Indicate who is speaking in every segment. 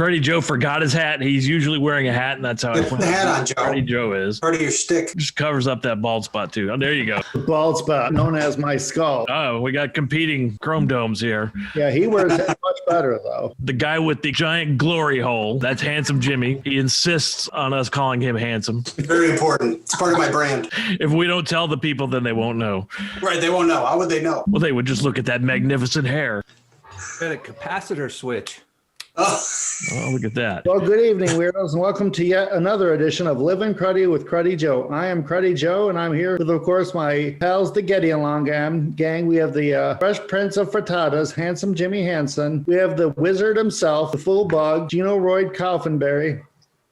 Speaker 1: Cruddy Joe forgot his hat. He's usually wearing a hat, and that's how I
Speaker 2: put the hat on, Joe.
Speaker 1: Cruddy Joe is.
Speaker 2: Part of your shtick.
Speaker 1: Just covers up that bald spot, too. Oh, there you go.
Speaker 3: The bald spot, known as my skull.
Speaker 1: Oh, we got competing chrome domes here.
Speaker 3: Yeah, he wears it much better, though.
Speaker 1: The guy with the giant glory hole, that's Handsome Jimmy. He insists on us calling him handsome.
Speaker 2: Very important. It's part of my brand.
Speaker 1: If we don't tell the people, then they won't know.
Speaker 2: Right, they won't know. How would they know?
Speaker 1: Well, they would just look at that magnificent hair.
Speaker 4: Got a capacitor switch.
Speaker 2: Oh,
Speaker 1: look at that.
Speaker 3: Well, good evening, weirdos, and welcome to yet another edition of Livin' Cruddy with Cruddy Joe. I am Cruddy Joe, and I'm here with, of course, my pals, the Getty Along gang. We have the Fresh Prince of Frittatas, Handsome Jimmy Hansen. We have the wizard himself, the full bug, Gino Royd Kaufenberry.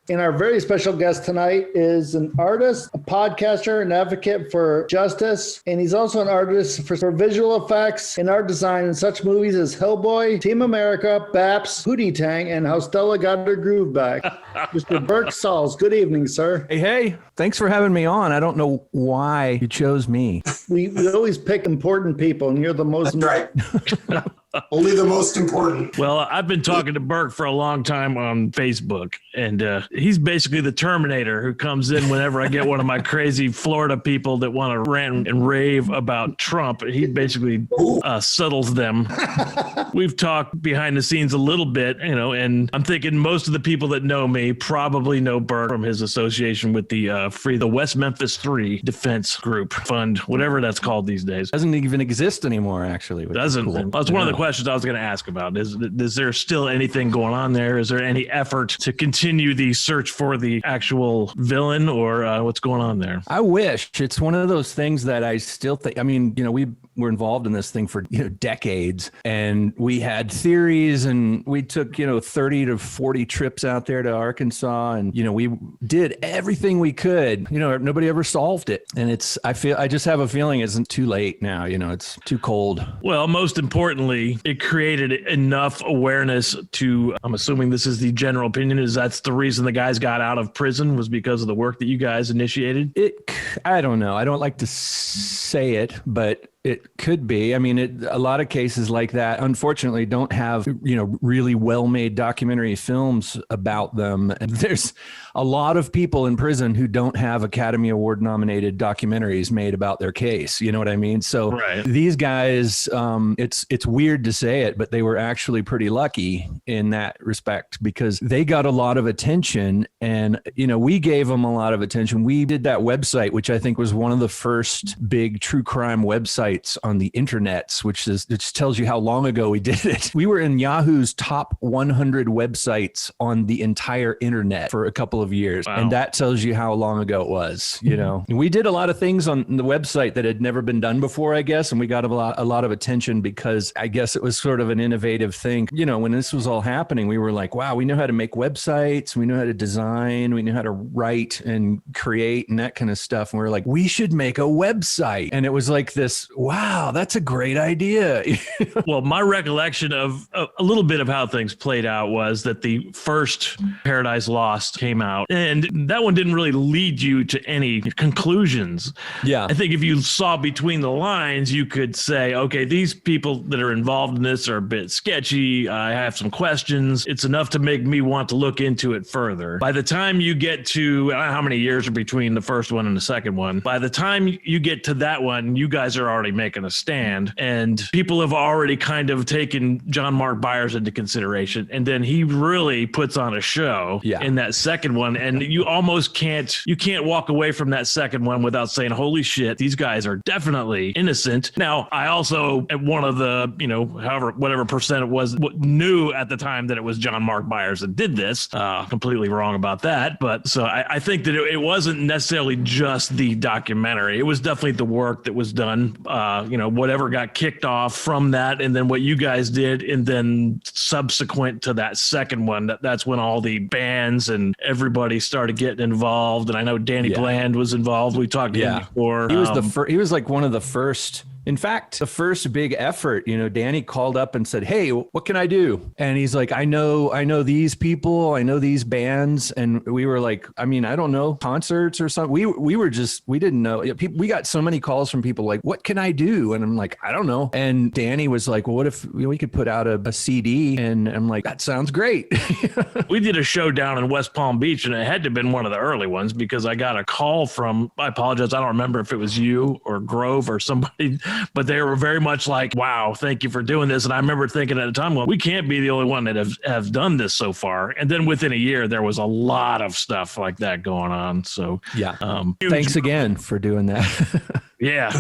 Speaker 3: And our very special guest tonight is an artist, a podcaster, an advocate for justice, and he's also an artist for visual effects and art design in such movies as Hellboy, Team America, Baps, Hootie Tang, and How Stella Got Her Groove Back. Mr. Burk Sauls, good evening, sir.
Speaker 4: Hey, thanks for having me on. I don't know why you chose me.
Speaker 3: We always pick important people, and you're the most...
Speaker 2: That's right. Only the most important.
Speaker 1: Well, I've been talking to Burk for a long time on Facebook, and he's basically the Terminator who comes in whenever I get one of my crazy Florida people that want to rant and rave about Trump. He basically settles them. We've talked behind the scenes a little bit, and I'm thinking most of the people that know me probably know Burk from his association with the West Memphis 3 Defense Group Fund, whatever that's called these days.
Speaker 4: Doesn't even exist anymore, actually.
Speaker 1: Doesn't. Cool. That's one of the questions I was going to ask about. Is there still anything going on there? Is there any effort to continue the search for the actual villain, or what's going on there?
Speaker 4: I wish. It's one of those things that I still think, we were involved in this thing for decades, and we had theories, and we took 30 to 40 trips out there to Arkansas, and we did everything we could. Nobody ever solved it, and I just have a feeling it isn't too late now. It's too cold.
Speaker 1: Well, most importantly, it created enough awareness to, I'm assuming this is the general opinion, is that's the reason the guys got out of prison, was because of the work that you guys initiated?
Speaker 4: I don't know. I don't like to say it, but it could be. A lot of cases like that, unfortunately, don't have, really well-made documentary films about them. And there's a lot of people in prison who don't have Academy Award nominated documentaries made about their case. You know what I mean? So These guys, it's weird to say it, but they were actually pretty lucky in that respect, because they got a lot of attention, and, we gave them a lot of attention. We did that website, which I think was one of the first big true crime websites on the internets, which tells you how long ago we did it. We were in Yahoo's top 100 websites on the entire internet for a couple of years. Wow. And that tells you how long ago it was. We did a lot of things on the website that had never been done before, I guess. And we got a lot of attention because I guess it was sort of an innovative thing. When this was all happening, we were like, wow, we know how to make websites. We know how to design. We know how to write and create and that kind of stuff. And we were like, we should make a website. And it was like this, wow, that's a great idea.
Speaker 1: Well, my recollection of a little bit of how things played out was that the first Paradise Lost came out, and that one didn't really lead you to any conclusions.
Speaker 4: Yeah.
Speaker 1: I think if you saw between the lines, you could say, okay, these people that are involved in this are a bit sketchy. I have some questions. It's enough to make me want to look into it further. By the time you get to, I don't know how many years are between the first one and the second one, by the time you get to that one, you guys are already making a stand, and people have already kind of taken John Mark Byers into consideration, and then he really puts on a show in that second one, and you almost can't walk away from that second one without saying, holy shit, these guys are definitely innocent. Now, I also, at one of the, whatever percent it was, knew at the time that it was John Mark Byers that did this. Completely wrong about that, but so I think that it wasn't necessarily just the documentary. It was definitely the work that was done, whatever got kicked off from that, and then what you guys did, and then subsequent to that second one, that's when all the bands and everybody started getting involved. And I know Danny Bland was involved. We talked to him before.
Speaker 4: He was he was like one of the first In fact, the first big effort, Danny called up and said, "Hey, what can I do?" And he's like, I know these people, I know these bands. And we were like, I don't know, concerts or something. We didn't know. We got so many calls from people like, what can I do? And I'm like, I don't know. And Danny was like, well, what if we could put out a CD? And I'm like, that sounds great.
Speaker 1: We did a show down in West Palm Beach, and it had to have been one of the early ones because I got a call from, I apologize, I don't remember if it was you or Grove or somebody, but they were very much like, wow, thank you for doing this. And I remember thinking at the time, well, we can't be the only one that have done this so far. And then within a year, there was a lot of stuff like that going on. So
Speaker 4: yeah, thanks again for doing that.
Speaker 1: Yeah.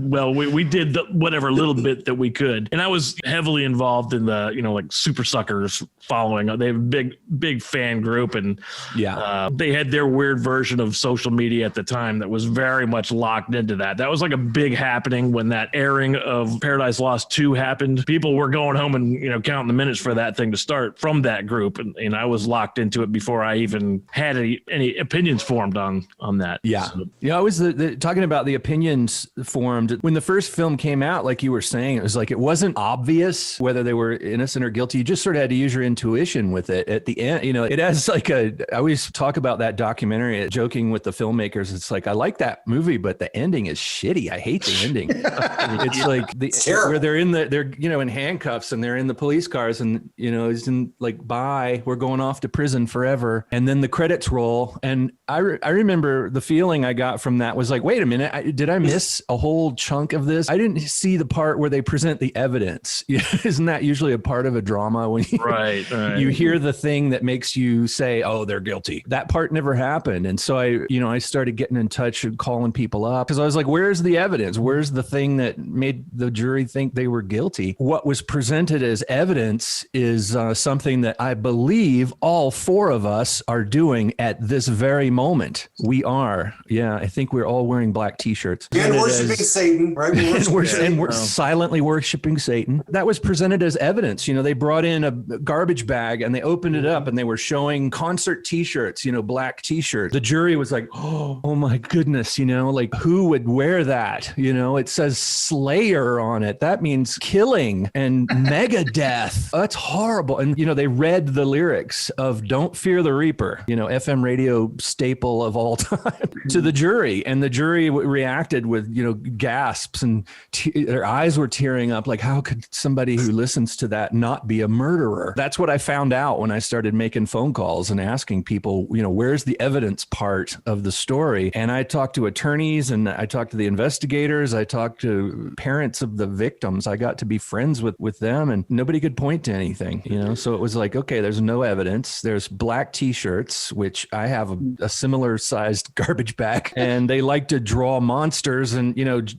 Speaker 1: Well, we did whatever little bit that we could. And I was heavily involved in the, like Super Suckers following. They have a big fan group. And they had their weird version of social media at the time that was very much locked into that. That was like a big happening when that airing of Paradise Lost 2 happened. People were going home and, counting the minutes for that thing to start from that group. And I was locked into it before I even had any opinions formed on that.
Speaker 4: Yeah. So. I was talking about the opinions formed when the first film came out. Like you were saying, it was like it wasn't obvious whether they were innocent or guilty. You just sort of had to use your intuition with it. At the end, it has like I always talk about that documentary, joking with the filmmakers. It's like, I like that movie, but the ending is shitty. I hate the ending. It's like where they're in handcuffs and they're in the police cars and it's in like, bye, we're going off to prison forever, and then the credits roll. And I remember the feeling I got from that was like, wait a minute. Did I miss a whole chunk of this? I didn't see the part where they present the evidence. Isn't that usually a part of a drama when you hear the thing that makes you say, oh, they're guilty? That part never happened. And so I started getting in touch and calling people up because I was like, where's the evidence? Where's the thing that made the jury think they were guilty? What was presented as evidence is something that I believe all four of us are doing at this very moment. We are. Yeah, I think we're all wearing black t-shirts.
Speaker 2: And worshiping Satan, right?
Speaker 4: We're silently worshiping Satan. That was presented as evidence. They brought in a garbage bag and they opened it up and they were showing concert t-shirts, black t-shirts. The jury was like, oh my goodness, like who would wear that? It says Slayer on it. That means killing and Megadeth. That's horrible. And, they read the lyrics of Don't Fear the Reaper, FM radio staple of all time to the jury. And the jury reacted with, gasps and their eyes were tearing up. Like, how could somebody who listens to that not be a murderer? That's what I found out when I started making phone calls and asking people, where's the evidence part of the story? And I talked to attorneys and I talked to the investigators. I talked to parents of the victims. I got to be friends with them and nobody could point to anything, So it was like, okay, there's no evidence. There's black t-shirts, which I have a similar sized garbage bag, and they like to draw monsters. And,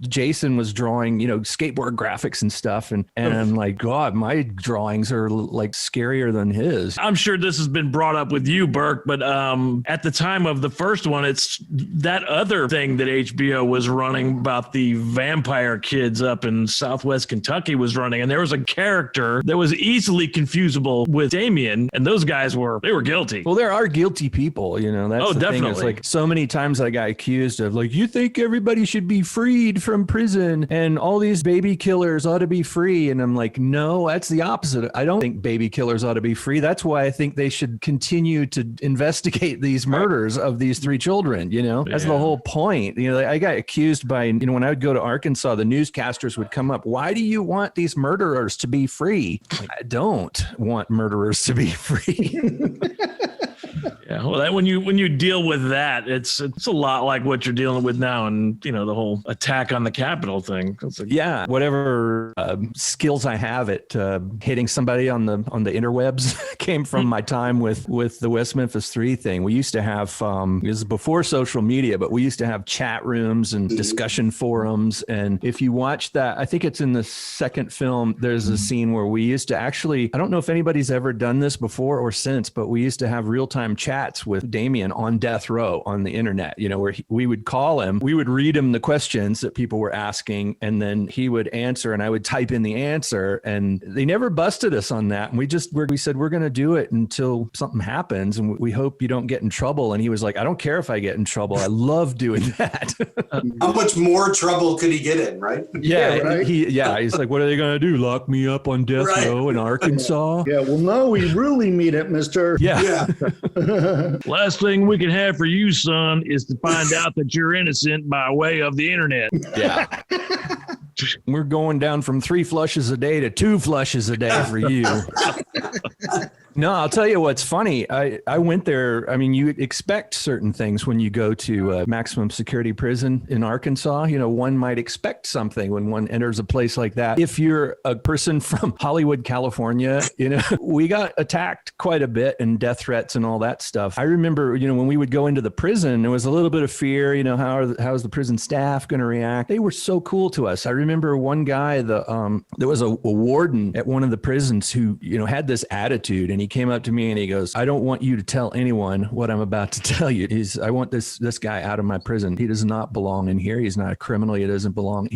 Speaker 4: Jason was drawing, skateboard graphics and stuff. And I'm like, God, my drawings are like scarier than his.
Speaker 1: I'm sure this has been brought up with you, Burk, but at the time of the first one, it's that other thing that HBO was running about the vampire kids up in Southwest Kentucky was running. And there was a character that was easily confusable with Damien. And those guys were guilty.
Speaker 4: Well, there are guilty people, That's
Speaker 1: definitely.
Speaker 4: It's like so many times I got accused of like, you think everybody should be freed from prison and all these baby killers ought to be free. And I'm like, no, that's the opposite. I don't think baby killers ought to be free. That's why I think they should continue to investigate these murders of these 3 children. That's the whole point. I got accused by, when I would go to Arkansas, the newscasters would come up. Why do you want these murderers to be free? Like, I don't want murderers to be free.
Speaker 1: Yeah, well, when you deal with that, it's a lot like what you're dealing with now, and the whole attack on the Capitol thing.
Speaker 4: Yeah, whatever skills I have at hitting somebody on the interwebs came from my time with the West Memphis 3 thing. We used to have this is before social media, but we used to have chat rooms and discussion forums. And if you watch that, I think it's in the second film. There's a scene where we used to actually, I don't know if anybody's ever done this before or since, but we used to have real-time chat chats with Damien on death row on the internet, where we would call him, we would read him the questions that people were asking, and then he would answer and I would type in the answer, and they never busted us on that. And we said, we're going to do it until something happens. And we hope you don't get in trouble. And he was like, I don't care if I get in trouble. I love doing that.
Speaker 2: How much more trouble could he get in, right?
Speaker 4: Yeah. Right? He's like, what are they going to do? Lock me up on death row in Arkansas?
Speaker 3: Yeah. Well, no, we really mean it, mister.
Speaker 4: Yeah.
Speaker 1: Last thing we can have for you, son, is to find out that you're innocent by way of the internet.
Speaker 4: Yeah. We're going down from 3 flushes a day to 2 flushes a day for you. No, I'll tell you what's funny. I went there. I mean, you expect certain things when you go to maximum security prison in Arkansas. One might expect something when one enters a place like that. If you're a person from Hollywood, California, we got attacked quite a bit and death threats and all that stuff. I remember, when we would go into the prison, there was a little bit of fear, how's the prison staff going to react? They were so cool to us. I remember one guy, there was a warden at one of the prisons who, had this attitude, and he came up to me and he goes, I don't want you to tell anyone what I'm about to tell you. I want this guy out of my prison. He does not belong in here. He's not a criminal. He doesn't belong.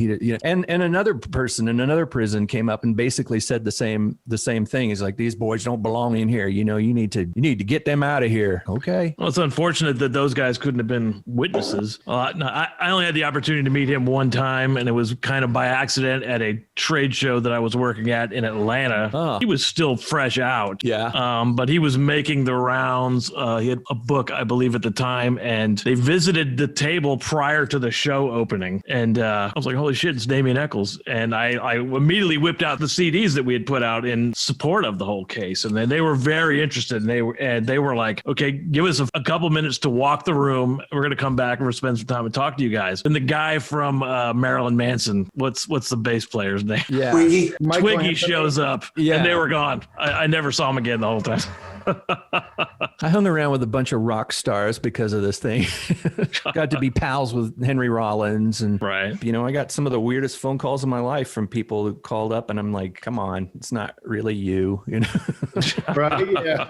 Speaker 4: And another person in another prison came up and basically said the same thing. He's like, these boys don't belong in here. You need to get them out of here. Okay.
Speaker 1: Well, it's unfortunate that those guys couldn't have been witnesses. No, I only had the opportunity to meet him one time, and it was kind of by accident at a trade show that I was working at in Atlanta. Oh. He was still fresh out.
Speaker 4: Yeah.
Speaker 1: But he was making the rounds. He had a book, I believe, at the time, and they visited the table prior to the show opening. And I was like, holy shit, it's Damien Eccles. And I immediately whipped out the CDs that we had put out in support of the whole case. And then they were very interested, and they were like, okay, give us a couple minutes to walk the room. We're going to come back and we'll spend some time and talk to you guys. And the guy from Marilyn Manson, what's the bass player's name?
Speaker 4: Yeah.
Speaker 1: Twiggy shows up, and they were gone. I never saw him again the whole time.
Speaker 4: I hung around with a bunch of rock stars because of this thing. Got to be pals with Henry Rollins, and I got some of the weirdest phone calls in my life from people who called up, and I'm like, come on, it's not really you,
Speaker 3: Right? Yeah.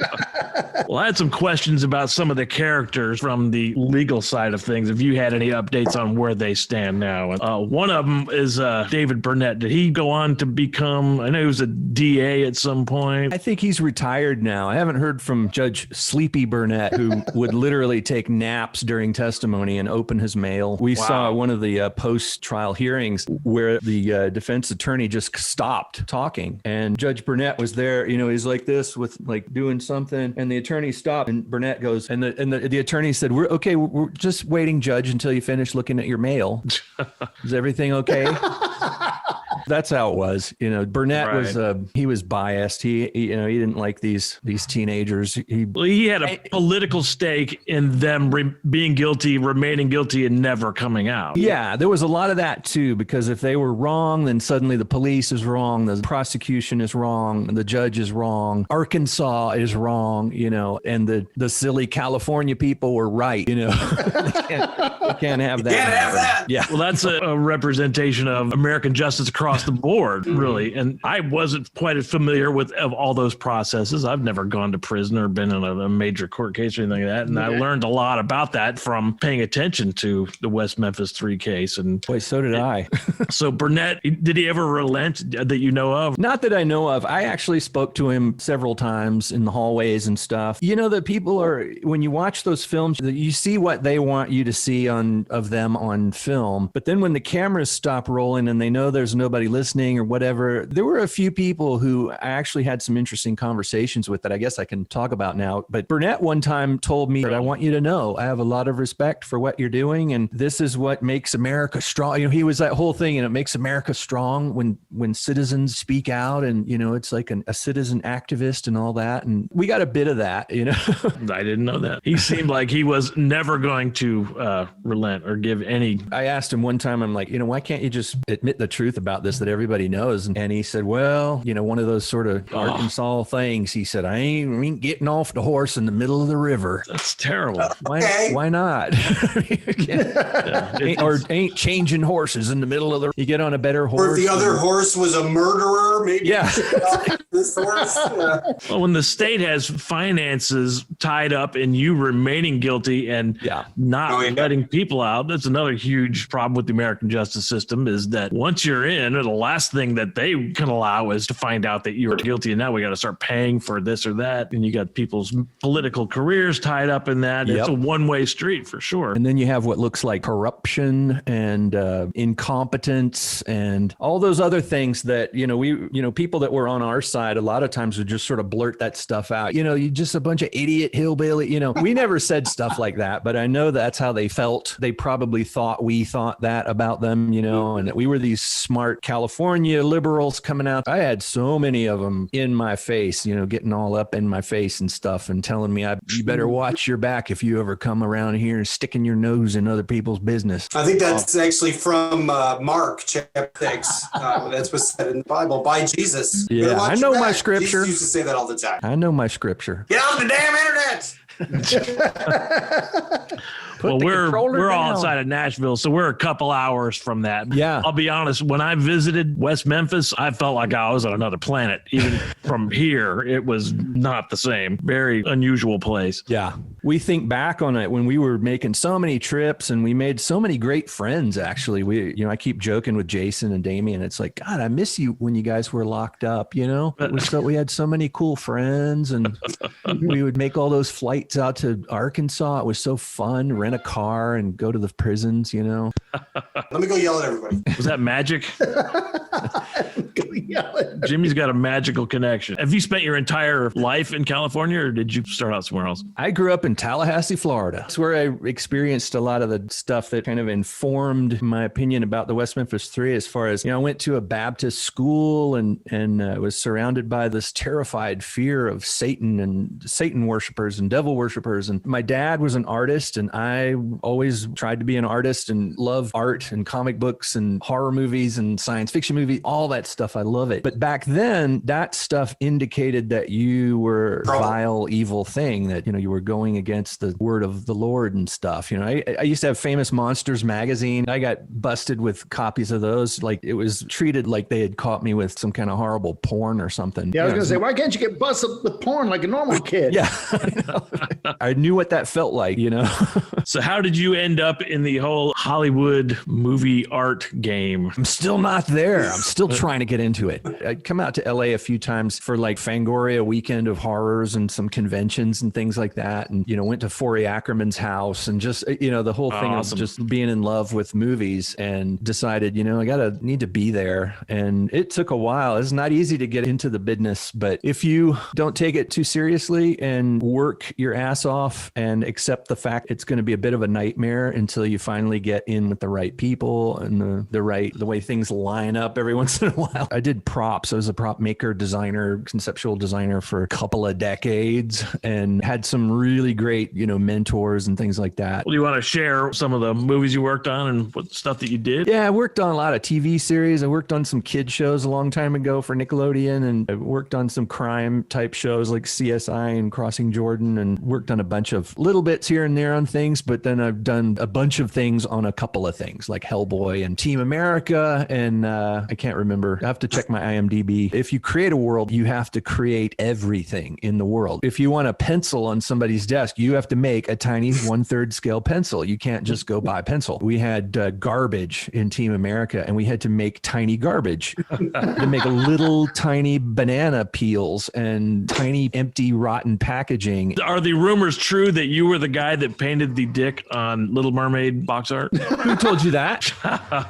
Speaker 1: Well, I had some questions about some of the characters from the legal side of things. If you had any updates on where they stand now, one of them is David Burnett. Did he go on to become? I know he was a DA at some point.
Speaker 4: I think he's retired now. I haven't heard from Judge Sleepy Burnett, who would literally take naps during testimony and open his mail. We saw one of the post-trial hearings where the defense attorney just stopped talking, and Judge Burnett was there. He's like this with like doing something, and the attorney stopped, and Burnett goes, and the attorney said, we're just waiting, Judge, until you finish looking at your mail. Is everything okay? That's how it was. Burnett was biased. He didn't like these teenagers.
Speaker 1: He had a political stake in them being guilty, remaining guilty, and never coming out.
Speaker 4: Yeah, there was a lot of that too, because if they were wrong, then suddenly the police is wrong, the prosecution is wrong, the judge is wrong, Arkansas is wrong, and the silly California people were right. They can't have that.
Speaker 2: Can't have that.
Speaker 4: Yeah.
Speaker 1: Well, that's a representation of American justice across the board, really. And I wasn't quite as familiar with all those processes. I've never gone to prison or been in a major court case or anything like that. And I learned a lot about that from paying attention to the West Memphis 3 case. And
Speaker 4: boy, so did I.
Speaker 1: So Burnett, did he ever relent that you know of?
Speaker 4: Not that I know of. I actually spoke to him several times in the hallways and stuff. The people when you watch those films, you see what they want you to see of them on film. But then when the cameras stop rolling and they know there's nobody listening or whatever, there were a few people who I actually had some interesting conversations with that I guess I can talk about now. But Burnett one time told me that I want you to know I have a lot of respect for what you're doing, and this is what makes America strong. He was that whole thing, it makes America strong when citizens speak out, and it's like a citizen activist and all that. And we got a bit of that,
Speaker 1: I didn't know that. He seemed like he was never going to relent or give any.
Speaker 4: I asked him one time, I'm like, why can't you just admit the truth about this laws that everybody knows. And he said, well, one of those sort of Arkansas things. He said, I ain't getting off the horse in the middle of the river.
Speaker 1: That's terrible.
Speaker 4: Why not? Ain't changing horses in the middle of the. You get on a better horse.
Speaker 2: Or if the other horse was a murderer, maybe.
Speaker 4: Yeah.
Speaker 2: This horse. Yeah.
Speaker 1: Well, when the state has finances tied up in you remaining guilty and not letting people out, that's another huge problem with the American justice system. Is that once you're in, the last thing that they can allow is to find out that you're guilty, and now we got to start paying for this or that, and you got people's political careers tied up in that. It's a one-way street for sure.
Speaker 4: And then you have what looks like corruption and incompetence and all those other things that people that were on our side a lot of times would just sort of blurt that stuff out. You just a bunch of idiot hillbilly. We never said stuff like that, but I know that's how they felt. They probably thought we thought that about them, and that we were these smart California liberals coming out. I had so many of them in my face, getting all up in my face and stuff and telling me, you better watch your back if you ever come around here and sticking your nose in other people's business.
Speaker 2: I think that's actually from Mark chapter 6. That's what's said in the Bible by Jesus.
Speaker 4: Yeah, I know my scripture.
Speaker 2: Jesus used to say that all the time.
Speaker 4: I know my scripture.
Speaker 2: Get off the damn internet.
Speaker 1: Well, we're all outside of Nashville, so we're a couple hours from that.
Speaker 4: Yeah.
Speaker 1: I'll be honest, when I visited West Memphis, I felt like I was on another planet. Even from here, it was not the same. Very unusual place.
Speaker 4: Yeah. We think back on it when we were making so many trips and we made so many great friends, actually. I keep joking with Jason and Damien. It's like, God, I miss you when you guys were locked up, we had so many cool friends, and we would make all those flights out to Arkansas. It was so fun. Rent a car and go to the prisons,
Speaker 2: Let me go yell at everybody.
Speaker 1: Was that magic? Jimmy's got a magical connection. Have you spent your entire life in California, or did you start out somewhere else?
Speaker 4: I grew up in Tallahassee, Florida. It's where I experienced a lot of the stuff that kind of informed my opinion about the West Memphis Three, as far as, I went to a Baptist school and was surrounded by this terrified fear of Satan and Satan worshipers and devil worshipers. And my dad was an artist, and I always tried to be an artist and love art and comic books and horror movies and science fiction movies, all that stuff. I love it. But back then, that stuff indicated that you were a vile, evil thing, that, you were going against the word of the Lord and stuff. I used to have Famous Monsters magazine. I got busted with copies of those. Like, it was treated like they had caught me with some kind of horrible porn or something.
Speaker 3: Yeah, I was going to say, why can't you get busted with porn like a normal kid?
Speaker 4: Yeah. I knew what that felt like,
Speaker 1: So how did you end up in the whole Hollywood movie art game?
Speaker 4: I'm still not there. I'm still trying to get into it. I'd come out to LA a few times for like Fangoria weekend of horrors and some conventions and things like that. And, went to Forey Ackerman's house and just, the whole thing of just being in love with movies, and decided, I need to be there. And it took a while. It's not easy to get into the business, but if you don't take it too seriously and work your ass off and accept the fact it's going to be a bit of a nightmare until you finally get in with the right people and the way things line up every once in a while. I did props. I was a prop maker, designer, conceptual designer for a couple of decades, and had some really great, mentors and things like that.
Speaker 1: Well, do you want to share some of the movies you worked on and what stuff that you did?
Speaker 4: Yeah, I worked on a lot of TV series. I worked on some kid shows a long time ago for Nickelodeon, and I worked on some crime type shows like CSI and Crossing Jordan, and worked on a bunch of little bits here and there on things. But then I've done a bunch of things on a couple of things like Hellboy and Team America. And I can't remember. I have to check my IMDb. If you create a world, you have to create everything in the world. If you want a pencil on somebody's desk, you have to make a tiny 1/3 scale pencil. You can't just go buy a pencil. We had garbage in Team America, and we had to make tiny garbage to make a little tiny banana peels and tiny empty rotten packaging.
Speaker 1: Are the rumors true that you were the guy that painted the dick on Little Mermaid box art?
Speaker 4: Who told you that?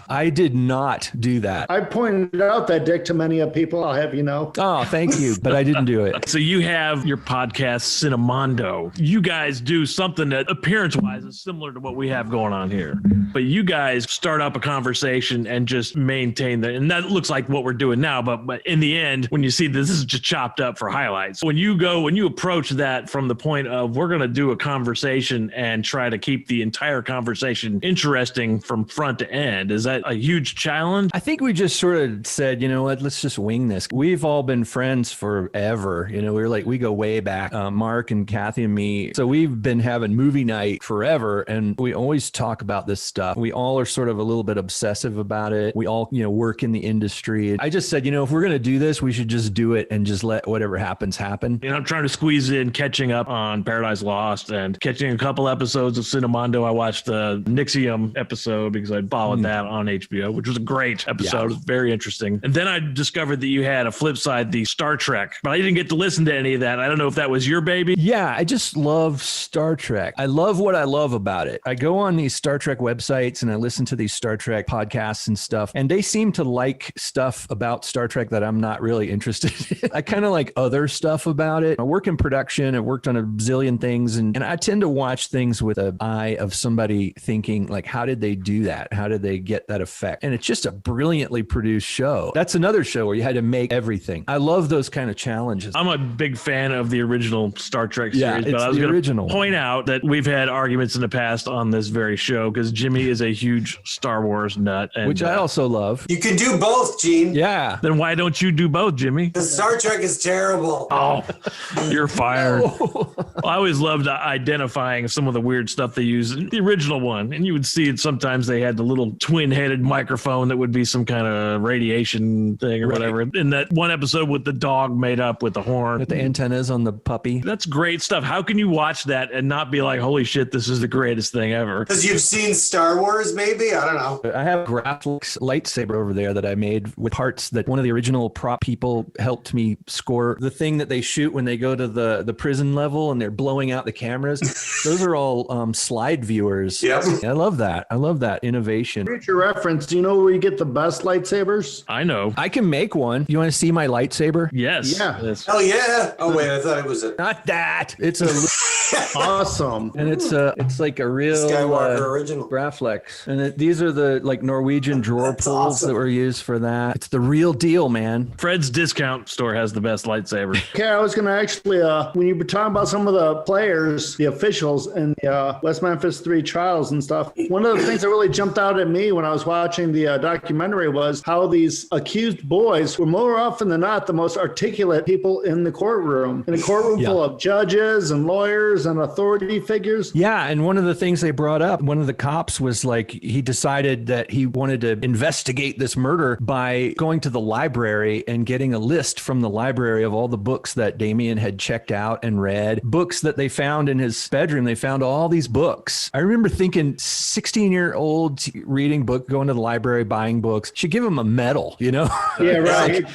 Speaker 4: I did not do that.
Speaker 3: I pointed out sucked that dick to many of people, I'll have you know.
Speaker 4: Oh, thank you. But I didn't do it.
Speaker 1: So you have your podcast, Cinemondo. You guys do something that appearance-wise is similar to what we have going on here. But you guys start up a conversation and just maintain that. And that looks like what we're doing now. But in the end, when you see this is just chopped up for highlights. When you approach that from the point of we're going to do a conversation and try to keep the entire conversation interesting from front to end, is that a huge challenge?
Speaker 4: I think we just sort of said, you know what, let's just wing this. We've all been friends forever. You know, we go way back, Mark and Kathy and me. So we've been having movie night forever. And we always talk about this stuff. We all are sort of a little bit obsessive about it. We all, work in the industry. I just said, if we're going to do this, we should just do it and just let whatever happens happen.
Speaker 1: I'm trying to squeeze in catching up on Paradise Lost and catching a couple episodes of Cinemondo. I watched the Nixium episode because I followed that on HBO, which was a great episode. It was very interesting. And then I discovered that you had a flip side, the Star Trek, but I didn't get to listen to any of that. I don't know if that was your baby.
Speaker 4: Yeah, I just love Star Trek. I love what I love about it. I go on these Star Trek websites and I listen to these Star Trek podcasts and stuff, and they seem to like stuff about Star Trek that I'm not really interested in. I kind of like other stuff about it. I work in production. I've worked on a zillion things, and I tend to watch things with an eye of somebody thinking, like, how did they do that? How did they get that effect? And it's just a brilliantly produced show. That's another show where you had to make everything. I love those kind of challenges.
Speaker 1: I'm a big fan of the original Star Trek series,
Speaker 4: Yeah,
Speaker 1: but I was going to point
Speaker 4: one.
Speaker 1: out that we've had arguments in the past on this very show because Jimmy is a huge Star Wars nut. And,
Speaker 4: Which I also love.
Speaker 2: You can do both, Gene.
Speaker 4: Yeah.
Speaker 1: Then why don't you do both, Jimmy?
Speaker 2: The Star Trek is terrible.
Speaker 1: Oh, you're fired. I always loved identifying some of the weird stuff they use in the original one. And you would see it sometimes they had the little twin-headed microphone that would be some kind of radiation thing or whatever. In that one episode with the dog made up with the horn.
Speaker 4: With the antennas on the puppy.
Speaker 1: That's great stuff. How can you watch that and not be like, holy shit, this is the greatest thing ever?
Speaker 2: Because you've seen Star Wars, maybe? I don't know.
Speaker 4: I have a graphics lightsaber over there that I made with parts that one of the original prop people helped me score. The thing that they shoot when they go to the prison level and they're blowing out the cameras. Those are all slide viewers.
Speaker 2: Yep.
Speaker 4: I love that. I love that innovation.
Speaker 3: Future reference, do you know where you get the best lightsabers?
Speaker 1: I know.
Speaker 4: I can make one. You want to see my lightsaber?
Speaker 1: Yes.
Speaker 3: Yeah.
Speaker 1: Yes.
Speaker 2: Oh, yeah. Oh, wait, I thought it was a
Speaker 4: Not that. It's a
Speaker 3: Awesome.
Speaker 4: and it's like a real
Speaker 2: Skywalker original.
Speaker 4: Graflex. And these are the like Norwegian drawer
Speaker 2: That's
Speaker 4: pulls
Speaker 2: awesome.
Speaker 4: that were used for that. It's the real deal, man.
Speaker 1: Fred's discount store has the best lightsaber.
Speaker 3: Okay, I was going to actually, when you were talking about some of the players, the officials in the West Memphis 3 trials and stuff, one of the things that really jumped out at me when I was watching the documentary was how these accused boys were more often than not the most articulate people in the courtroom. In a courtroom full of judges and lawyers and authority figures.
Speaker 4: Yeah, and one of the things they brought up, one of the cops was like, he decided that he wanted to investigate this murder by going to the library and getting a list from the library of all the books that Damien had checked out and read, books that they found in his bedroom. They found all these books. I remember thinking 16-year-old reading book, going to the library, buying books, should give him a medal,
Speaker 3: Yeah, right.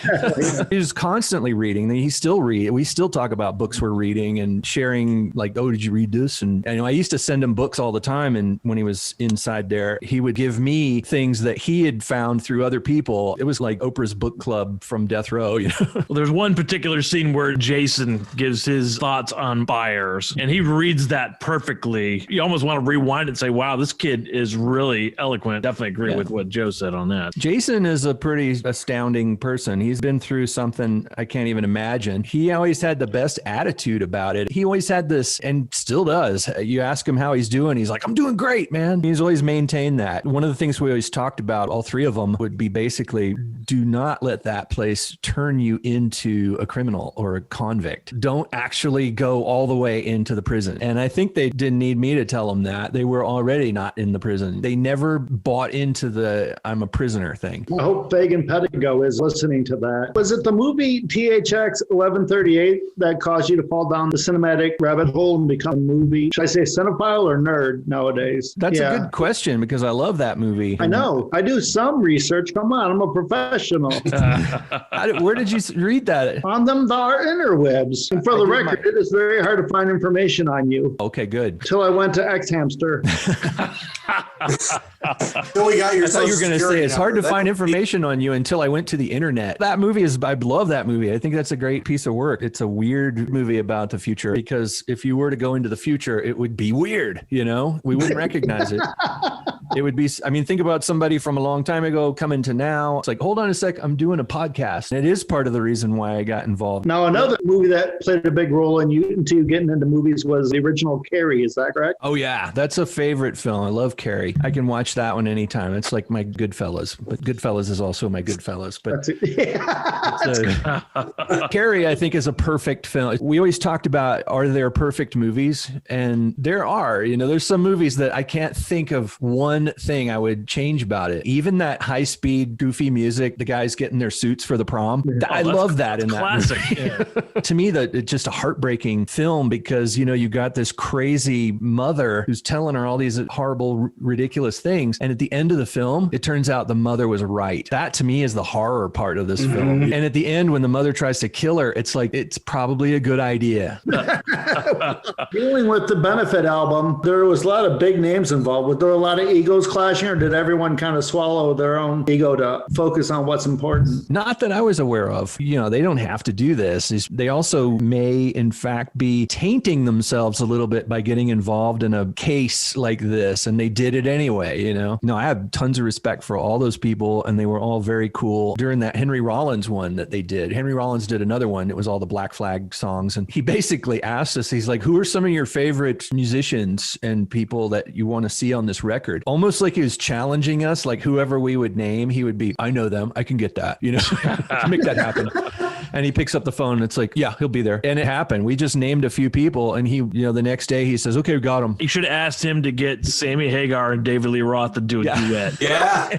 Speaker 4: He was constantly reading. He still read. We still talk about books we're reading and sharing, like, oh, did you read this? And I used to send him books all the time. And when he was inside there, he would give me things that he had found through other people. It was like Oprah's book club from death row.
Speaker 1: Well, there's one particular scene where Jason gives his thoughts on buyers, and he reads that perfectly. You almost want to rewind it and say, wow, this kid is really eloquent. Definitely agree with what Joe said on that.
Speaker 4: Jason is a pretty astounding person. He's been through something I can't even imagine. He always had the best attitude about it. He always had this, and still does. You ask him how he's doing, he's like, I'm doing great, man. He's always maintained that. One of the things we always talked about, all three of them, would be basically, do not let that place turn you into a criminal or a convict. Don't actually go all the way into the prison. And I think they didn't need me to tell them that. They were already not in the prison. They never bought into the I'm a prisoner thing.
Speaker 3: I hope Fagan Pedigo is listening to that. Was it the movie THX 1138 that caused you to fall down the cinematic rabbit hole and become a movie? Should I say cinephile or nerd nowadays?
Speaker 4: That's a good question because I love that movie.
Speaker 3: I know. I do some research. Come on, I'm a professional. professional.
Speaker 4: Where did you read that?
Speaker 3: On them our interwebs. And for the record, it is very hard to find information on you.
Speaker 4: Okay, good.
Speaker 3: Until I went to X Hamster.
Speaker 2: So we got your
Speaker 4: I thought you were going to say it's hard to find
Speaker 2: information.
Speaker 4: information on you until I went to the internet. That movie I love that movie. I think that's a great piece of work. It's a weird movie about the future because if you were to go into the future, it would be weird. You know, we wouldn't recognize it. It would be, I mean, think about somebody from a long time ago coming to now. It's like, hold on a sec, I'm doing a podcast. And it is part of the reason why I got involved.
Speaker 3: Now, another movie that played a big role in you into you getting into movies was the original Carrie. Is that correct?
Speaker 4: Oh yeah, that's a favorite film. I love Carrie. I can watch that one anytime. It's like my Goodfellas, but Goodfellas is also my Goodfellas. But Carrie, I think, is a perfect film. We always talked about, are there perfect movies? And there are. You know, there's some movies that I can't think of one thing I would change about it. Even that high-speed, goofy music, the guys getting their suits for the prom. I love that in
Speaker 1: classic.
Speaker 4: that movie. To me, it's just a heartbreaking film because, you know, you got this crazy mother who's telling her all these horrible, ridiculous things. And at the end of the film, it turns out the mother was right. That to me is the horror part of this film. And at the end, when the mother tries to kill her, it's like, it's probably a good idea.
Speaker 3: Dealing with the Benefit album, there was a lot of big names involved. Was there a lot of egos clashing, or did everyone kind of swallow their own ego to focus on what's important?
Speaker 4: Not that I was aware of. You know, they don't have to do this. They also may, in fact, be tainting themselves a little bit by getting involved in a case like this. And they did it anyway, you know? No, I have tons of respect for all those people, and they were all very cool. During that Henry Rollins one that they did, Henry Rollins did another one. It was all the Black Flag songs. And he basically asked us, he's like, who are some of your favorite musicians and people that you want to see on this record? Almost like he was challenging us, like whoever we would name, he would be, I know them, I can get that, you know, make that happen. And he picks up the phone and it's like, yeah, he'll be there. And it happened. We just named a few people, and he, you know, the next day he says, okay, we got him.
Speaker 1: You should have asked him to get Sammy Hagar and David Lee Roth to do a duet.
Speaker 2: Yeah.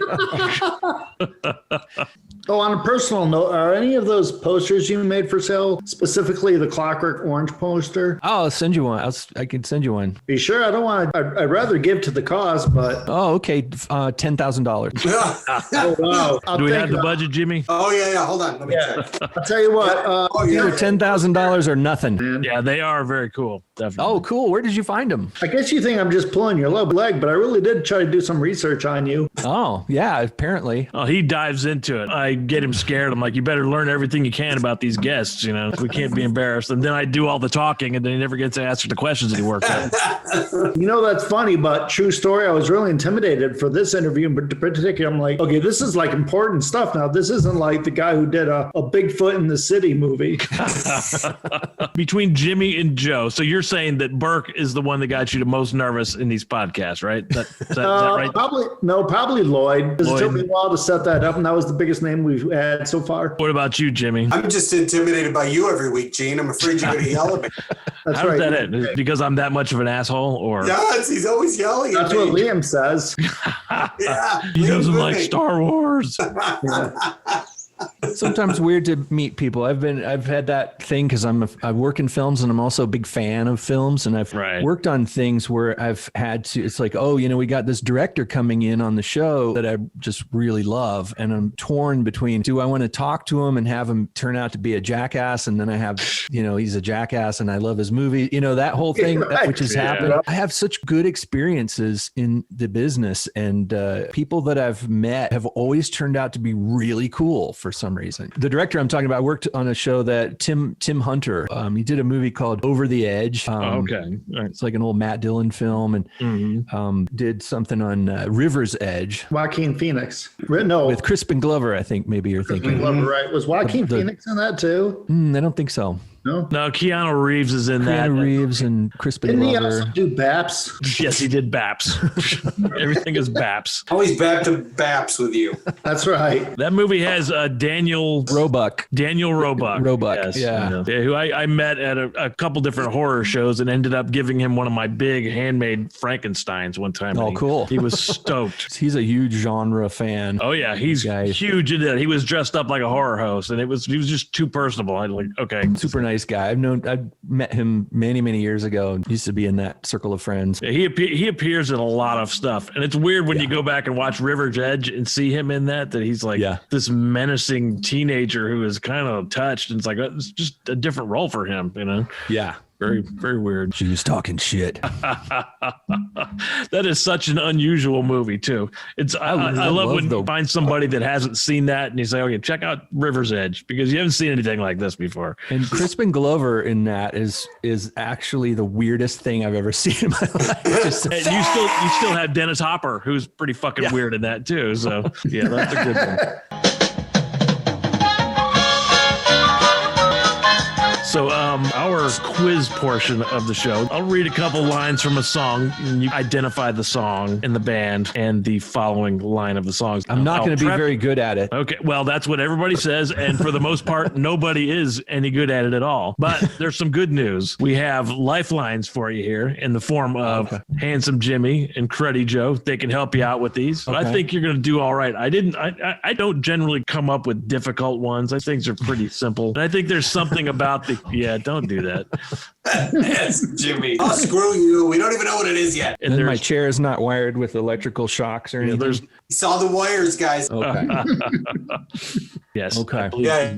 Speaker 3: Oh, on a personal note, are any of those posters you made for sale, specifically the Clockwork Orange poster?
Speaker 4: Oh, I'll send you one. I can send you one.
Speaker 3: Be sure. I don't want to, I'd rather give to the cause, but.
Speaker 4: Oh, okay. $10,000.
Speaker 3: Oh, wow.
Speaker 1: Do we have the budget, Jimmy?
Speaker 2: Oh, yeah. Hold on. Let me check.
Speaker 3: I'll tell you what.
Speaker 4: Either $10,000 or nothing.
Speaker 1: Yeah, they are very cool. Definitely.
Speaker 4: Oh, cool. Where did you find them?
Speaker 3: I guess you think I'm just pulling your leg, but I really did try to do some research on you.
Speaker 4: Oh, yeah, apparently.
Speaker 1: Oh, he dives into it. I get him scared. I'm like, you better learn everything you can about these guests. You know, we can't be embarrassed. And then I do all the talking, and then he never gets to answer the questions that he works on.
Speaker 3: You know, that's funny, but true story. I was really intimidated for this interview in particular. I'm like, okay, this is like important stuff now. This isn't like the guy who did a Bigfoot in the City movie.
Speaker 1: Between Jimmy and Joe. So you're saying that Burk is the one that got you the most nervous in these podcasts, right? Is that right?
Speaker 3: Probably Lloyd. It took me a while to set that up, and that was the biggest name we've had so far.
Speaker 1: What about you, Jimmy?
Speaker 2: I'm just intimidated by you every week, Gene. I'm afraid you're going to yell at me.
Speaker 3: That's
Speaker 1: How's
Speaker 3: right.
Speaker 1: that it? Is it because I'm that much of an asshole, or
Speaker 2: Yes, he's always yelling at
Speaker 3: That's
Speaker 2: me.
Speaker 3: what Liam says.
Speaker 2: Yeah,
Speaker 1: he doesn't
Speaker 2: Liam's
Speaker 1: like
Speaker 2: with me.
Speaker 1: Star Wars?
Speaker 4: It's sometimes weird to meet people. I've had that thing because I work in films, and I'm also a big fan of films, and I've worked on things where I've had to, it's like, oh, you know, we got this director coming in on the show that I just really love, and I'm torn between, do I want to talk to him and have him turn out to be a jackass, and then I have, you know, he's a jackass and I love his movie, you know, that whole thing, which has happened. I have such good experiences in the business, and people that I've met have always turned out to be really cool for some reason. The director I'm talking about worked on a show that Tim Hunter, he did a movie called Over the Edge.
Speaker 1: Okay.
Speaker 4: It's like an old Matt Dillon film, and did something on River's Edge.
Speaker 3: Joaquin Phoenix. No.
Speaker 4: With Crispin Glover, I think maybe you're thinking.
Speaker 3: Glover, right. Was Joaquin Phoenix in that too?
Speaker 4: I don't think so.
Speaker 3: No,
Speaker 1: Keanu Reeves is in that.
Speaker 4: Keanu Reeves and Crispin
Speaker 3: Didn't he
Speaker 4: Glover.
Speaker 3: also do Baps?
Speaker 1: Yes, he did Baps. Everything is Baps.
Speaker 2: Always back to Baps with you.
Speaker 3: That's right.
Speaker 1: That movie has Daniel
Speaker 4: Roebuck.
Speaker 1: Yes,
Speaker 4: yeah.
Speaker 1: Who I met at a couple different horror shows and ended up giving him one of my big handmade Frankensteins one time.
Speaker 4: Oh, cool.
Speaker 1: He was stoked.
Speaker 4: He's a huge genre fan.
Speaker 1: Oh yeah, he's
Speaker 4: Guy.
Speaker 1: huge into that. He was dressed up like a horror host, and he was just too personable. I like, okay,
Speaker 4: Super nice nice guy. I've met him many years ago. Used to be in that circle of friends.
Speaker 1: Yeah, he appears in a lot of stuff, and it's weird when you go back and watch River's Edge and see him in that he's like this menacing teenager who is kind of touched, and it's just a different role for him, you know?
Speaker 4: Yeah.
Speaker 1: Very weird.
Speaker 4: She was talking shit.
Speaker 1: That is such an unusual movie too. I love when you find somebody that hasn't seen that and you say, okay, check out River's Edge, because you haven't seen anything like this before.
Speaker 4: And Crispin Glover in that is actually the weirdest thing I've ever seen in my life.
Speaker 1: And you still have Dennis Hopper, who's pretty fucking weird in that too. So yeah, that's a good one. So our quiz portion of the show, I'll read a couple lines from a song, and you identify the song and the band and the following line of the songs.
Speaker 4: I'm not going to be very good at it.
Speaker 1: Okay, well, that's what everybody says, and for the most part, nobody is any good at it at all. But there's some good news. We have lifelines for you here in the form of Handsome Jimmy and Cruddy Joe. They can help you out with these. But I think you're going to do all right. I don't generally come up with difficult ones. I think they're pretty simple. And I think there's something about the... Yeah, don't do that.
Speaker 2: Yes, Jimmy. Oh, screw you. We don't even know what it is yet.
Speaker 4: And my chair is not wired with electrical shocks or anything.
Speaker 2: You saw the wires, guys.
Speaker 4: Okay.
Speaker 1: Yes.
Speaker 4: Okay.
Speaker 2: Yeah.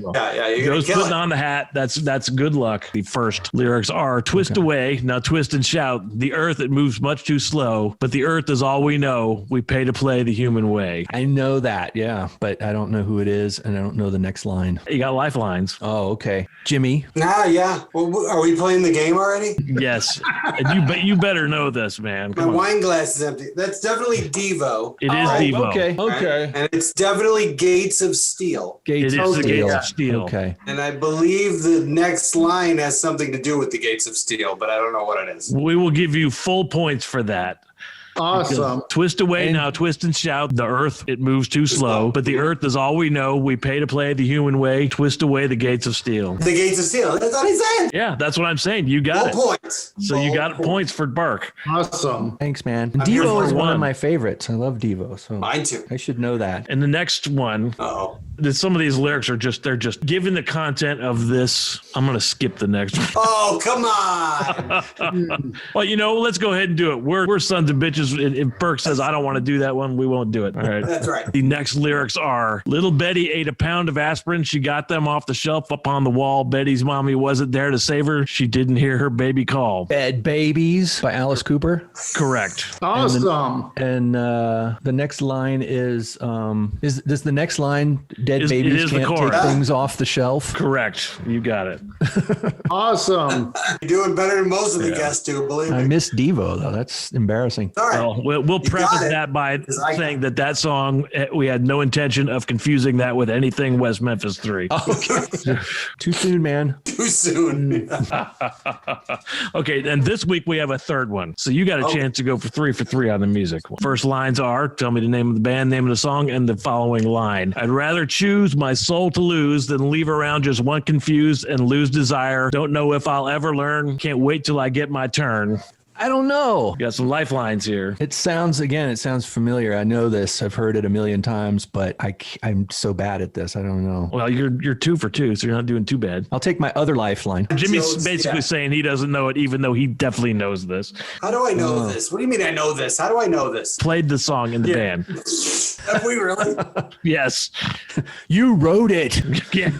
Speaker 2: You're
Speaker 1: Joe's putting on the hat. That's good luck. The first lyrics are twist away. Now twist and shout. The earth, it moves much too slow, but the earth is all we know. We pay to play the human way.
Speaker 4: I know that. Yeah. But I don't know who it is. And I don't know the next line.
Speaker 1: You got lifelines.
Speaker 4: Oh, okay. Jimmy.
Speaker 2: Yeah. Well, are we playing the game already?
Speaker 1: Yes. And you better know this, man.
Speaker 2: My wine glass is empty. That's definitely Devo.
Speaker 1: It is Devo.
Speaker 4: Okay.
Speaker 2: Right? And it's definitely Gates of Steel.
Speaker 1: It is the Gates of Steel.
Speaker 4: Okay.
Speaker 2: And I believe the next line has something to do with the Gates of Steel, but I don't know what it is.
Speaker 1: We will give you full points for that.
Speaker 3: Awesome.
Speaker 1: Twist away now, twist and shout. The earth, it moves too slow, but the earth is all we know. We pay to play the human way. Twist away the gates of steel.
Speaker 2: The Gates of Steel. That's what he said.
Speaker 1: Yeah, that's what I'm saying. You got it.
Speaker 2: Points.
Speaker 1: So you got points for Burk.
Speaker 3: Awesome.
Speaker 4: Thanks, man.
Speaker 2: here
Speaker 4: Devo
Speaker 2: for
Speaker 4: is one
Speaker 1: one.
Speaker 4: of my favorites. I love Devo. So
Speaker 2: Mine too.
Speaker 4: I should know that.
Speaker 1: And the next one, some of these lyrics are they're just given the content of this. I'm going to skip the next one.
Speaker 2: Oh, come on.
Speaker 1: Well, let's go ahead and do it. We're sons of bitches. If Burk says, I don't want to do that one, we won't do it. All right.
Speaker 2: That's right.
Speaker 1: The next lyrics are, little Betty ate a pound of aspirin. She got them off the shelf up on the wall. Betty's mommy wasn't there to save her. She didn't hear her baby call.
Speaker 4: Bad Babies by Alice Cooper.
Speaker 1: Correct.
Speaker 3: Awesome.
Speaker 4: And the next line is does the next line Dead
Speaker 1: It
Speaker 4: Babies
Speaker 1: is the
Speaker 4: can't take
Speaker 1: chorus.
Speaker 4: things off the shelf?
Speaker 1: Correct. You got it.
Speaker 3: Awesome.
Speaker 2: You're doing better than most of the guests do, believe
Speaker 4: I
Speaker 2: me.
Speaker 4: miss Devo though. That's embarrassing.
Speaker 2: All right.
Speaker 1: Well, we'll preface
Speaker 2: it.
Speaker 1: that by
Speaker 2: I-
Speaker 1: saying that song, we had no intention of confusing that with anything West Memphis 3.
Speaker 4: Okay. Too soon, man.
Speaker 2: Too soon.
Speaker 1: Okay, and this week we have a third one. So you got a chance to go for three on the music. First lines are, tell me the name of the band, name of the song, and the following line. I'd rather choose my soul to lose than leave around just one confused and lose desire. Don't know if I'll ever learn. Can't wait till I get my turn.
Speaker 4: I don't know.
Speaker 1: Got some lifelines here.
Speaker 4: It sounds familiar. I know this. I've heard it a million times, but I'm so bad at this. I don't know.
Speaker 1: Well, you're 2 for 2, so you're not doing too bad.
Speaker 4: I'll take my other lifeline.
Speaker 1: Jimmy's basically saying he doesn't know it, even though he definitely knows this.
Speaker 2: How do I know this? What do you mean I know this? How do I know this?
Speaker 1: Played the song in the band.
Speaker 2: Have we really?
Speaker 1: Yes.
Speaker 4: You wrote it.
Speaker 1: Yeah.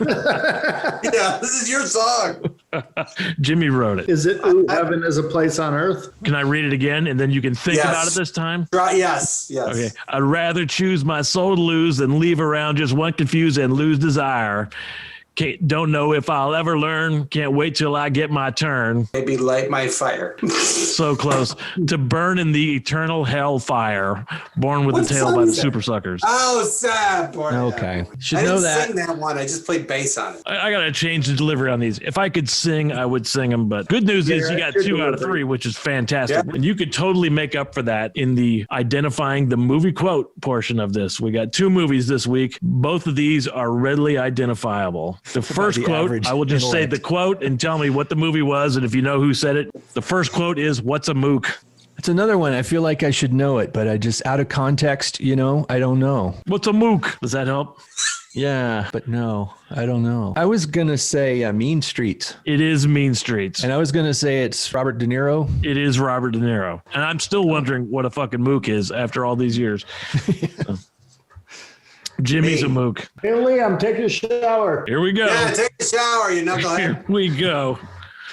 Speaker 2: Yeah, this is your song.
Speaker 1: Jimmy wrote it.
Speaker 3: Is it Ooh, Heaven is a Place on Earth?
Speaker 1: Can I read it again and then you can think
Speaker 2: Yes.
Speaker 1: about it this time?
Speaker 2: Right, yes.
Speaker 1: Okay. I'd rather choose my soul to lose than leave around just one confused and lose desire. Don't know if I'll ever learn. Can't wait till I get my turn.
Speaker 2: Maybe light my fire.
Speaker 1: So close to burn in the eternal hellfire. Born with
Speaker 2: What
Speaker 1: the tail
Speaker 2: song
Speaker 1: by the
Speaker 2: is that?
Speaker 1: Super Suckers.
Speaker 2: Oh, sad boy.
Speaker 4: Okay. Should
Speaker 2: I
Speaker 4: know
Speaker 2: didn't
Speaker 4: that.
Speaker 2: sing that one. I just played bass on it.
Speaker 1: I got to change the delivery on these. If I could sing, I would sing them. But good news is you got 2 out of 3, which is fantastic.
Speaker 2: Yeah.
Speaker 1: And you could totally make up for that in the identifying the movie quote portion of this. We got 2 movies this week. Both of these are readily identifiable. The first
Speaker 4: the
Speaker 1: quote,
Speaker 4: average
Speaker 1: I will just say
Speaker 4: intellect.
Speaker 1: the quote and tell me what the movie was. And if you know who said it, the first quote is, "What's a mook?"
Speaker 4: It's another one. I feel like I should know it, but I just out of context, I don't know.
Speaker 1: What's a mook? Does that help?
Speaker 4: Yeah, but no, I don't know. I was going to say Mean Streets.
Speaker 1: It is Mean Streets.
Speaker 4: And I was going to say it's Robert De Niro.
Speaker 1: It is Robert De Niro. And I'm still wondering what a fucking mook is after all these years. Jimmy's a mook.
Speaker 3: Hey, Liam, take a shower.
Speaker 1: Here we go.
Speaker 2: Yeah, take a shower, you knucklehead.
Speaker 1: Here we go.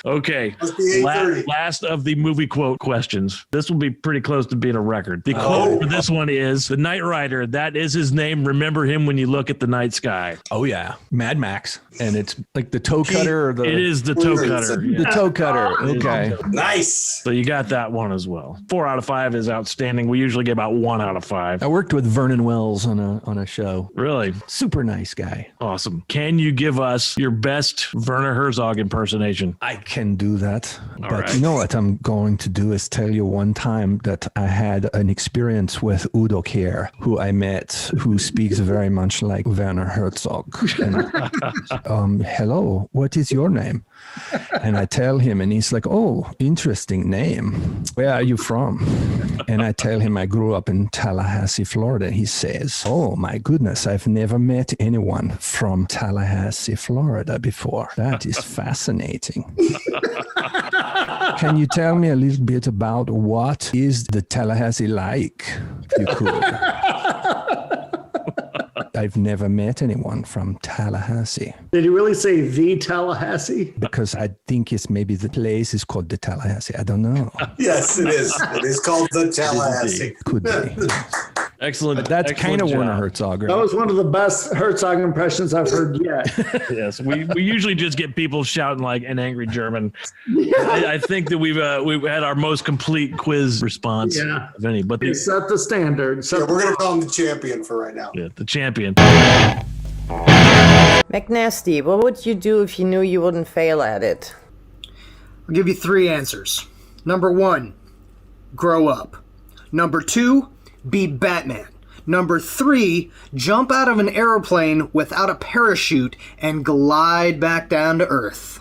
Speaker 1: Okay.
Speaker 2: Must be 8:30.
Speaker 1: Last of the movie quote questions. This will be pretty close to being a record. The quote for this one is, "The Knight Rider, that is his name. Remember him when you look at the night sky."
Speaker 4: Oh, yeah. Mad Max. And it's like the toe cutter or the...
Speaker 1: It is the toe cutter.
Speaker 4: The toe cutter. Okay.
Speaker 2: Nice.
Speaker 1: So you got that one as well. 4 out of 5 is outstanding. We usually get about 1 out of 5.
Speaker 4: I worked with Vernon Wells on a show.
Speaker 1: Really?
Speaker 4: Super nice guy.
Speaker 1: Awesome. Can you give us your best Werner Herzog impersonation?
Speaker 4: I can do that.
Speaker 1: All
Speaker 4: But
Speaker 1: right.
Speaker 4: you know what I'm going to do is tell you one time that I had an experience with Udo Keir, who I met, who speaks very much like Werner Herzog. And, hello, what is your name? And I tell him, and he's like, oh, interesting name. Where are you from? And I tell him I grew up in Tallahassee, Florida. He says, oh, my goodness, I've never met anyone from Tallahassee, Florida before. That is fascinating. Can you tell me a little bit about what is the Tallahassee like, if you could? I've never met anyone from Tallahassee.
Speaker 3: Did you really say the Tallahassee?
Speaker 4: Because I think it's maybe the place is called the Tallahassee. I don't know.
Speaker 2: Yes, it is. It is called the Tallahassee.
Speaker 4: Could be.
Speaker 1: Excellent.
Speaker 4: But that's
Speaker 1: excellent
Speaker 4: kind of
Speaker 1: job.
Speaker 4: Werner Herzog,
Speaker 3: That
Speaker 4: right?
Speaker 3: was one of the best Herzog impressions I've heard yet.
Speaker 1: Yes, we usually just get people shouting like an angry German. I think that we've had our most complete quiz response of any. But
Speaker 3: It set the standard.
Speaker 2: Yeah, we're going to call him the champion for right now.
Speaker 1: the champion.
Speaker 5: McNasty, what would you do if you knew you wouldn't fail at it?
Speaker 6: I'll give you 3 answers. Number 1, grow up. Number 2, be Batman. Number 3, jump out of an airplane without a parachute and glide back down to Earth.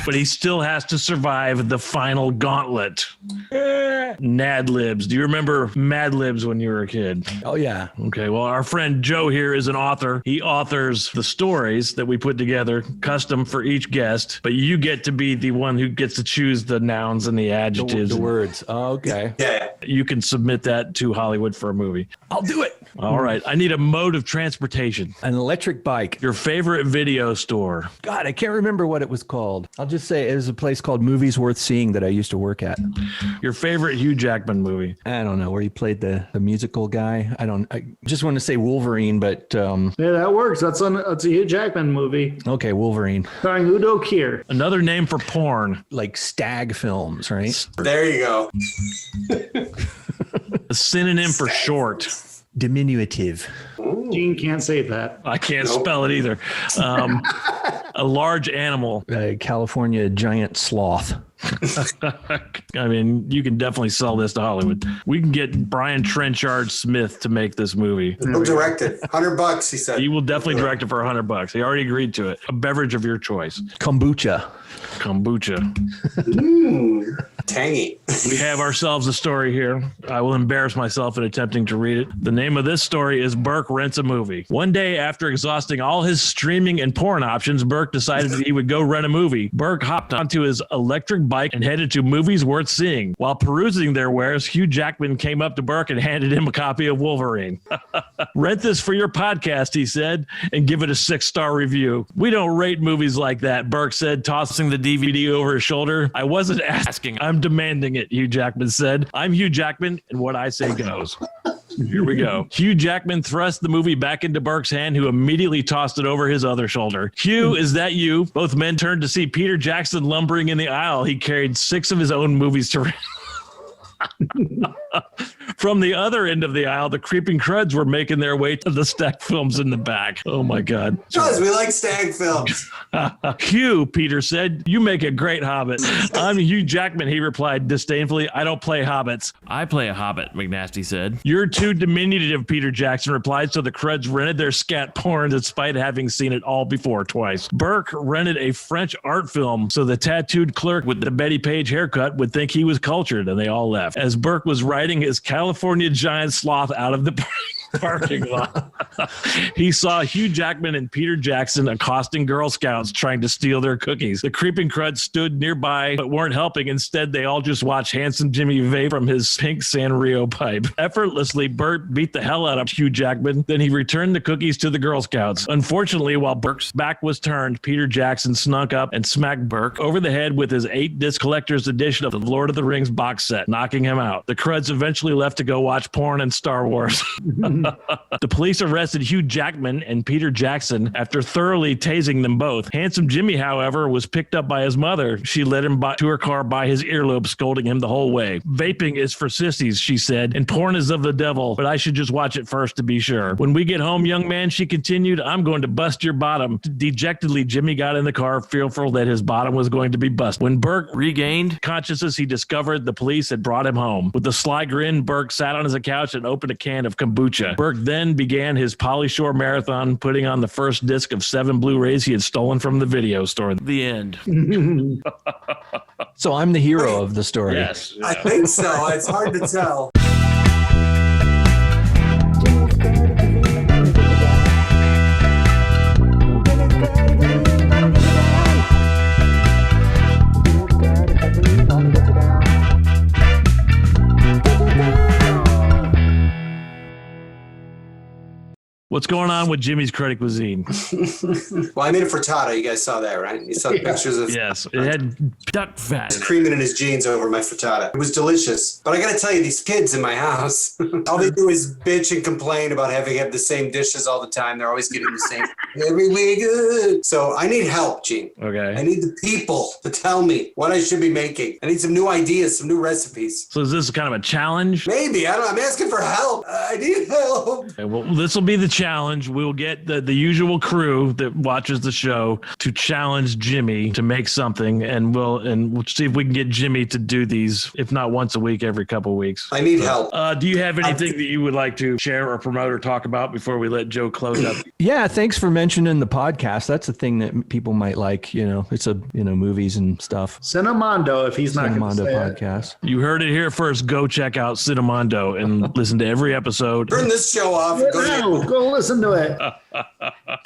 Speaker 1: But he still has to survive the final gauntlet. Nad Libs. Do you remember Mad Libs when you were a kid?
Speaker 4: Oh, yeah.
Speaker 1: Okay, well, our friend Joe here is an author. He authors the stories that we put together, custom for each guest, but you get to be the one who gets to choose the nouns and the adjectives.
Speaker 4: The words. Oh, okay.
Speaker 2: Yeah.
Speaker 1: You can submit that to Hollywood for a movie.
Speaker 4: I'll do it.
Speaker 1: All right, I need a mode of transportation.
Speaker 4: An electric bike.
Speaker 1: Your favorite video store.
Speaker 4: God, I can't remember what it was called. I'll just say it was a place called Movies Worth Seeing that I used to work at.
Speaker 1: Your favorite Hugh Jackman movie.
Speaker 4: I don't know, where he played the musical guy. I just want to say Wolverine, but
Speaker 3: Yeah, that works. That's a Hugh Jackman movie
Speaker 4: okay, Wolverine.
Speaker 3: starring Udo Keir.
Speaker 1: Another name for porn.
Speaker 4: Like Stag Films, right?
Speaker 2: There you go.
Speaker 1: A synonym for short.
Speaker 4: Diminutive.
Speaker 3: Gene can't say that.
Speaker 1: I can't spell it either. A large animal.
Speaker 4: California giant sloth.
Speaker 1: I mean, you can definitely sell this to Hollywood. We can get Brian Trenchard Smith to make this movie.
Speaker 2: He'll direct it. $100, he said.
Speaker 1: He will definitely direct it for $100. He already agreed to it. A beverage of your choice.
Speaker 4: Kombucha.
Speaker 1: Kombucha.
Speaker 2: Tangy.
Speaker 1: We have ourselves a story here. I will embarrass myself in attempting to read it. The name of this story is Burk Rents a Movie. One day, after exhausting all his streaming and porn options, Burk decided that he would go rent a movie. Burk hopped onto his electric bike and headed to Movies Worth Seeing. While perusing their wares, Hugh Jackman came up to Burk and handed him a copy of Wolverine. Rent this for your podcast, he said, and give it a 6-star review. We don't rate movies like that, Burk said, tossing the DVD over his shoulder. I wasn't asking. I'm demanding it, Hugh Jackman said. I'm Hugh Jackman, and what I say goes. Here we go. Hugh Jackman thrust the movie back into Burke's hand, who immediately tossed it over his other shoulder. Hugh, is that you? Both men turned to see Peter Jackson lumbering in the aisle. He carried 6 of his own movies to rent. From the other end of the aisle, the creeping Cruds were making their way to the stack films in the back. Oh, my God.
Speaker 2: Because we like stag films.
Speaker 1: Hugh, Peter said, you make a great hobbit. I'm Hugh Jackman, he replied disdainfully. I don't play hobbits. I play a hobbit, McNasty said. You're too diminutive, Peter Jackson replied, so the Cruds rented their scat porn despite having seen it all before twice. Burke rented a French art film so the tattooed clerk with the Betty Page haircut would think he was cultured, and they all left. As Burke was riding his California giant sloth out of the parking lot. He saw Hugh Jackman and Peter Jackson accosting Girl Scouts trying to steal their cookies. The creeping crud stood nearby but weren't helping. Instead, they all just watched handsome Jimmy vape from his pink Sanrio pipe. Effortlessly, Bert beat the hell out of Hugh Jackman. Then he returned the cookies to the Girl Scouts. Unfortunately, while Burke's back was turned, Peter Jackson snuck up and smacked Burke over the head with his 8-disc collector's edition of the Lord of the Rings box set, knocking him out. The cruds eventually left to go watch porn and Star Wars. The police arrested Hugh Jackman and Peter Jackson after thoroughly tasing them both. Handsome Jimmy, however, was picked up by his mother. She led him to her car by his earlobe, scolding him the whole way. Vaping is for sissies, she said, and porn is of the devil, but I should just watch it first to be sure. When we get home, young man, she continued, I'm going to bust your bottom. Dejectedly, Jimmy got in the car, fearful that his bottom was going to be busted. When Burke regained consciousness, he discovered the police had brought him home. With a sly grin, Burke sat on his couch and opened a can of kombucha. Burke then began his Polly Shore marathon, putting on the first disc of 7 Blu-rays he had stolen from the video store. The end.
Speaker 4: So I'm the hero of the story.
Speaker 1: Yes.
Speaker 2: I think so. It's hard to tell.
Speaker 1: What's going on with Jimmy's Cruddy Cuisine?
Speaker 2: Well, I made a frittata. You guys saw that, right? You saw the pictures of
Speaker 1: Yes, it had duck fat.
Speaker 2: creaming in his jeans over my frittata. It was delicious. But I got to tell you, these kids in my house, all they do is bitch and complain about having had the same dishes all the time. They're always getting the same every week. So I need help, Gene.
Speaker 1: Okay.
Speaker 2: I need the people to tell me what I should be making. I need some new ideas, some new recipes.
Speaker 1: So is this kind of a challenge?
Speaker 2: Maybe. I don't know. I'm asking for help. I need help.
Speaker 1: Okay, well, this will be the challenge. We'll get the usual crew that watches the show to challenge Jimmy to make something, and we'll see if we can get Jimmy to do these, if not once a week, every couple of weeks.
Speaker 2: I need help.
Speaker 1: Do you have anything that you would like to share or promote or talk about before we let Joe close up?
Speaker 4: Yeah, thanks for mentioning the podcast. That's a thing that people might like. It's movies and stuff.
Speaker 3: Cinemondo, if he's not going to
Speaker 4: Cinemondo
Speaker 3: say it.
Speaker 4: Podcast.
Speaker 1: You heard it here first. Go check out Cinemondo and listen to every episode.
Speaker 2: Turn this show off.
Speaker 3: Go listen to it.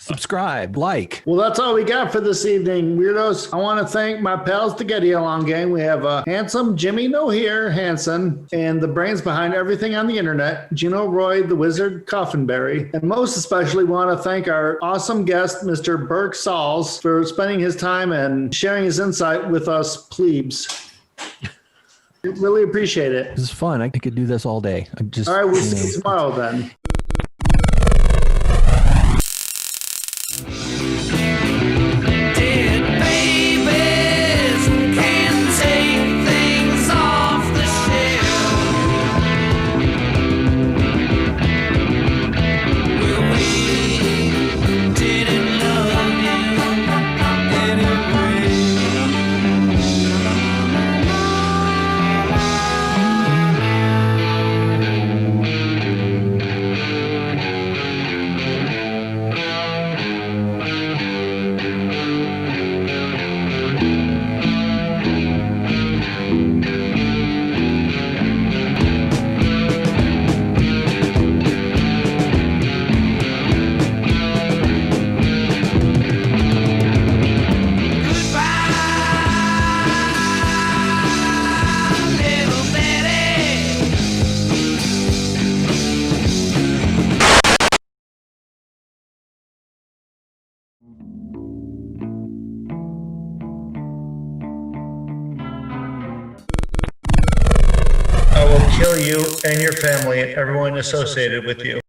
Speaker 4: Subscribe, like.
Speaker 3: Well, that's all we got for this evening, weirdos. I want to thank my pals, the Getty Along Gang. We have handsome Jimmy No Here Hansen, and the brains behind everything on the internet, Gino Roy, the Wizard Coffinberry. And most especially want to thank our awesome guest, Mr. Burk Sauls, for spending his time and sharing his insight with us plebes. Really appreciate it.
Speaker 4: This is fun. I could do this all day.
Speaker 3: All right, we'll see you tomorrow then. I will kill you and your family and everyone associated with you.